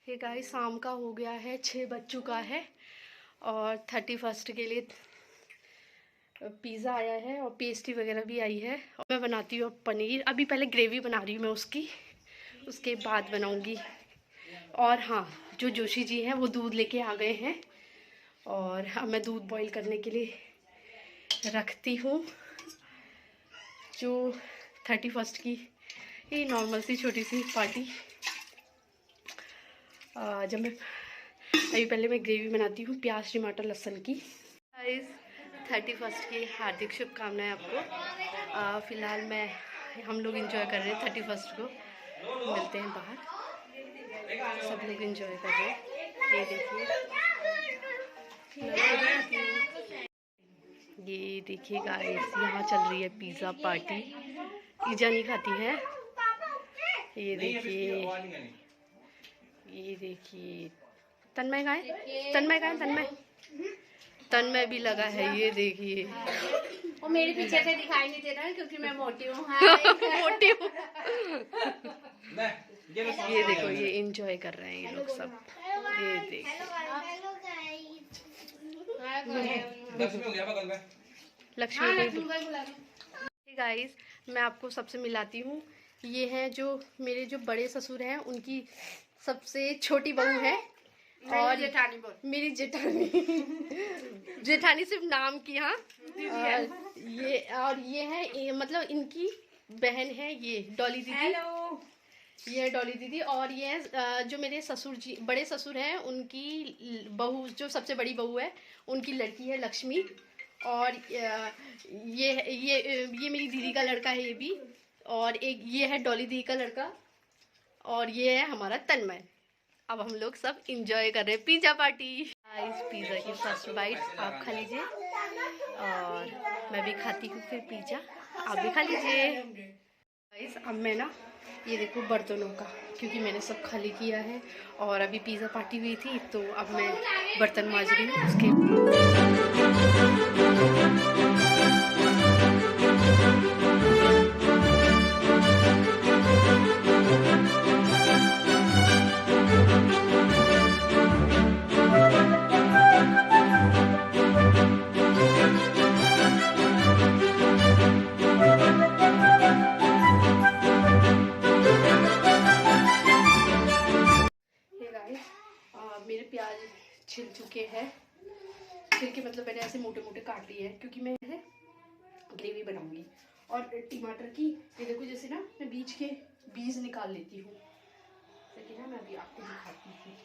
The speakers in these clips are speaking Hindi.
ये गाइस शाम का हो गया है, 6 बज चुका है और 31st के लिए पिज़्ज़ा आया है और पेस्ट्री वगैरह भी आई है। और मैं बनाती हूँ अब पनीर। अभी पहले ग्रेवी बना रही हूँ मैं उसकी, उसके बाद बनाऊँगी। और हाँ, जो जोशी जी हैं वो दूध लेके आ गए हैं और अब मैं दूध बॉईल करने के लिए रखती हूँ। जो 31st की ये नॉर्मल सी छोटी सी पार्टी, जब मैं अभी पहले मैं ग्रेवी बनाती हूँ प्याज टमाटर लहसुन की। गाइस 31st की हार्दिक शुभकामनाएं आपको। फ़िलहाल हम लोग एंजॉय कर रहे हैं 31st को। मिलते हैं बाहर, सब लोग एंजॉय कर रहे हैं। ये देखिए गाइस, यहाँ चल रही है पिज़्ज़ा पार्टी। पिज़्ज़ा नहीं खाती है। ये देखिए तन्मय का है, तन्मय भी लगा है। ये देखिए वो मेरे पीछे से दिखाई नहीं दे रहा है क्योंकि मैं मोटी हूँ। मोटी हूँ। ये देखो, ये एंजॉय कर रहे हैं ये लोग सब। ये देखिए लक्ष्मी गाइस, मैं आपको सबसे मिलाती हूँ। ये हैं जो मेरे जो बड़े ससुर हैं, उनकी सबसे छोटी बहू है और जेठानी मेरी जेठानी। जेठानी सिर्फ नाम की। हाँ, ये है मतलब इनकी बहन है, ये डॉली दीदी। ये है डॉली दीदी। और ये है जो मेरे ससुर जी, बड़े ससुर हैं, उनकी बहू, जो सबसे बड़ी बहू है, उनकी लड़की है लक्ष्मी। और ये मेरी दीदी का लड़का है ये भी। और एक ये है डॉली दीदी का लड़का। और ये है हमारा तन्मय। अब हम लोग सब इंजॉय कर रहे हैं पिज़्ज़ा पार्टी। इस पिज़्ज़ा की फर्स्ट बाइट आप खा लीजिए और मैं भी खाती हूँ फिर पिज़्ज़ा, आप भी खा लीजिए। गाइस अब मैं ना, ये देखो बर्तनों का, क्योंकि मैंने सब खाली किया है और अभी पिज़्ज़ा पार्टी हुई थी, तो अब मैं बर्तन मांज रही हूँ उसके। मेरे प्याज छिल चुके हैं। छिल के मतलब मैंने ऐसे मोटे मोटे काट लिए हैं क्योंकि मैं ग्रेवी बनाऊंगी। और टमाटर की ये देखो, जैसे ना मैं बीज के बीज निकाल लेती हूँ। लेकिन ना मैं अभी आपको दिखाती हूँ,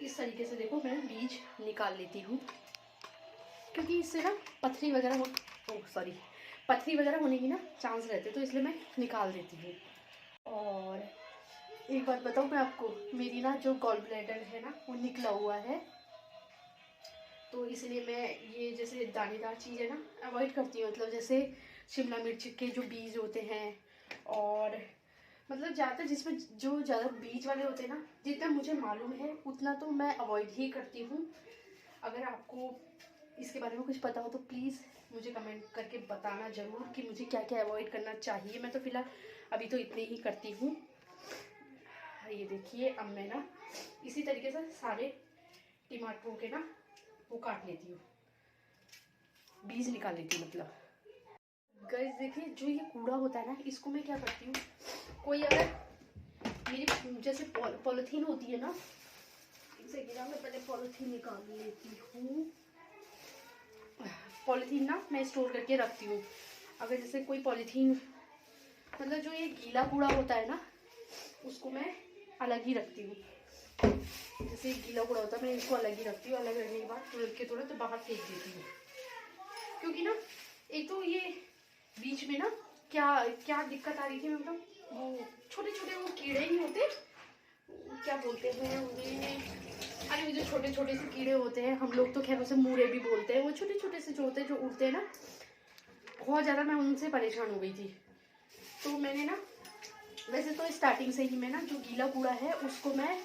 इस तरीके से देखो मैं बीज निकाल लेती हूँ, क्योंकि इससे ना पथरी वगैरह पथरी वगैरह होने की ना चांस रहते, तो इसलिए मैं निकाल देती हूँ। और एक बात बताऊँ मैं आपको, मेरी ना जो गॉल ब्लैडर है ना वो निकला हुआ है, तो इसलिए मैं ये जैसे दानेदार चीज़ें ना अवॉइड करती हूँ। मतलब जैसे शिमला मिर्च के जो बीज होते हैं, और मतलब ज़्यादातर जिसमें जो ज़्यादा बीज वाले होते हैं ना, जितना मुझे मालूम है उतना तो मैं अवॉइड ही करती हूँ। अगर आपको इसके बारे में कुछ पता हो तो प्लीज़ मुझे कमेंट करके बताना ज़रूर कि मुझे क्या क्या अवॉइड करना चाहिए। मैं तो फ़िलहाल अभी तो इतने ही करती हूँ। ये देखिए अब मैं ना इसी तरीके से सारे टमाटरों के ना वो काट लेती हूँ, बीज निकाल लेती हूँ। मतलब गाइस देखिए, जो ये कूड़ा होता है ना, इसको मैं क्या करती हूँ, कोई अगर मेरी जैसे पॉलीथीन होती है ना, इसे गिरा, मैं पहले पॉलीथीन निकाल लेती हूँ। पॉलीथीन ना मैं स्टोर करके रखती हूँ। अगर जैसे कोई पॉलीथीन, मतलब जो ये गीला कूड़ा होता है ना, उसको मैं अलग ही रखती हूँ। जैसे गीला कूड़ा होता है, मैं इसको अलग ही रखती हूँ। अलग रखने के बाद तुरंत के तुरंत बाहर फेंक देती हूँ, क्योंकि ना एक तो ये बीच में ना क्या दिक्कत आ रही थी, मतलब वो छोटे छोटे वो कीड़े ही होते, क्या बोलते हैं उन्हें, अरे वो जो छोटे छोटे से कीड़े होते हैं, हम लोग तो खैर उसे मूरे भी बोलते हैं। वो छोटे छोटे से जो होते हैं, जो उड़ते हैं ना, बहुत ज़्यादा मैं उनसे परेशान हो गई थी। तो मैंने ना, वैसे तो स्टार्टिंग से ही मैं ना जो गीला कूड़ा है उसको मैं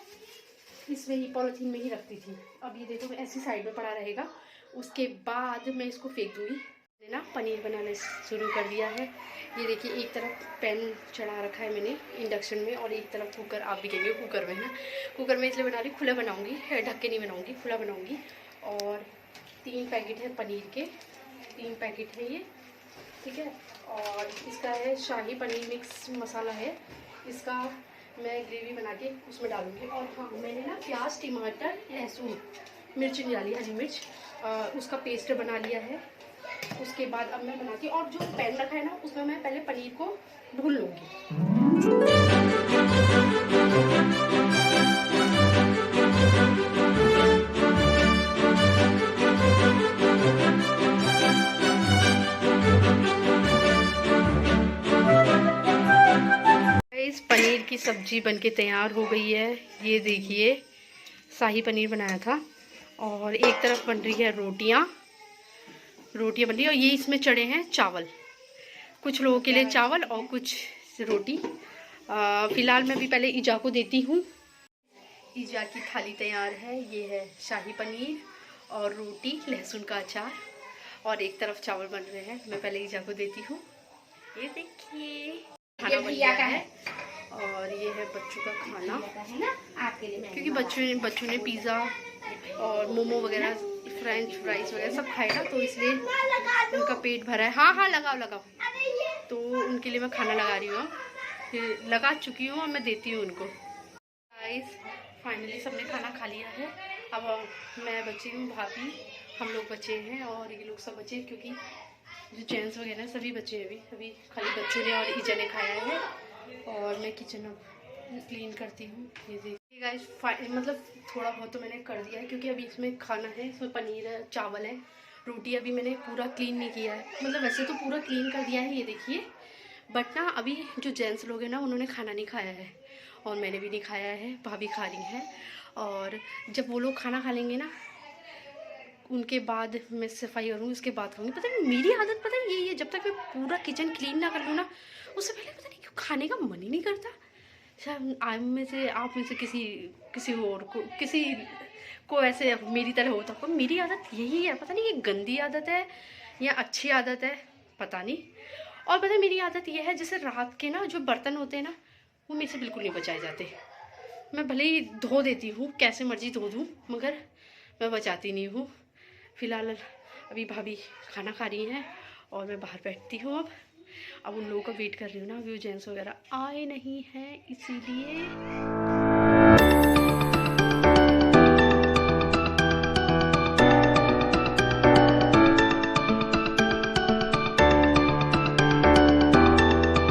इसमें ही पॉलीथीन में ही रखती थी। अब ये देखो मैं ऐसी साइड में पड़ा रहेगा, उसके बाद मैं इसको फेंक दूँगी। मैंने ना पनीर बनाना शुरू कर दिया है। ये देखिए, एक तरफ पैन चढ़ा रखा है मैंने इंडक्शन में और एक तरफ कुकर, आप भी कहेंगे कुकर में, है ना। कुकर में इसलिए बना रही, खुला बनाऊंगी, ढक के नहीं बनाऊंगी, खुला बनाऊंगी। और 3 पैकेट है पनीर के, 3 पैकेट है ये, ठीक है। और इसका है शाही पनीर मिक्स मसाला है, इसका मैं ग्रेवी बना के उसमें डालूंगी। और हाँ, मैंने ना प्याज, टमाटर, लहसुन, मिर्च नहीं डाली, हरी मिर्च, उसका पेस्ट बना लिया है। उसके बाद अब मैं बनाती हूँ, और जो पैन रखा है ना उसमें मैं पहले पनीर को भून लूँगी। इस पनीर की सब्जी बनके तैयार हो गई है। ये देखिए, शाही पनीर बनाया था और एक तरफ बन रही है रोटियां बन रही है, और ये इसमें चढ़े हैं चावल, कुछ लोगों के लिए चावल और कुछ रोटी। फिलहाल मैं भी पहले ईजा को देती हूँ। ईजा की थाली तैयार है। ये है शाही पनीर और रोटी, लहसुन का अचार, और एक तरफ चावल बन रहे हैं। मैं पहले ईजा को देती हूँ। ये देखिए, खाना बन गया है। और ये है बच्चों का खाना, है ना आपके लिए, क्योंकि बच्चों ने पिज़्ज़ा और मोमो वगैरह, फ्रेंच फ्राइज वगैरह सब खाए ना, तो इसलिए उनका पेट भरा है। हाँ हाँ, लगाओ। तो उनके लिए मैं खाना लगा रही हूँ, फिर लगा चुकी हूँ और मैं देती हूँ उनको। गाइस, फाइनली सबने खाना खा लिया है। अब मैं बची हूँ, भाभी, हम लोग बचे हैं और ये लोग सब बचे हैं, क्योंकि जो जेंट्स वगैरह सभी बचे हैं। अभी खाली बच्चों ने और ईजा ने खाया है। और मैं किचन अब क्लीन करती हूँ। ये देखिए गाइस, मतलब थोड़ा बहुत तो मैंने कर दिया है, क्योंकि अभी इसमें खाना है, इसमें पनीर है, चावल है, रोटी। अभी मैंने पूरा क्लीन नहीं किया है, मतलब वैसे तो पूरा क्लीन कर दिया है, ये देखिए। बट ना, अभी जो जेंट्स लोग हैं ना, उन्होंने खाना नहीं खाया है और मैंने भी नहीं खाया है, भाभी खा रही हैं। और जब वो लोग खाना खा लेंगे ना, उनके बाद मैं सफाई करूँगी, उसके बाद खाऊंगी। पता नहीं मेरी आदत, पता है यही है, जब तक मैं पूरा किचन क्लीन ना कर लूँ ना, उससे पहले पता नहीं क्यों खाने का मन ही नहीं करता। शायद आप में से किसी को ऐसे मेरी तरह होता होगा। मेरी आदत यही है, पता नहीं ये गंदी आदत है या अच्छी आदत है, पता नहीं। और पता है मेरी आदत ये है, जैसे रात के ना जो बर्तन होते हैं ना, वो मेरे से बिल्कुल नहीं बचाए जाते। मैं भले ही धो देती हूँ, कैसे मर्जी धो दूँ, मगर मैं बचाती नहीं हूँ। फिलहाल अभी भाभी खाना खा रही हैं और मैं बाहर बैठती हूँ। अब उन लोगों का वेट कर रही हूँ ना, अभी वो जेंट्स वगैरह आए नहीं हैं, इसीलिए।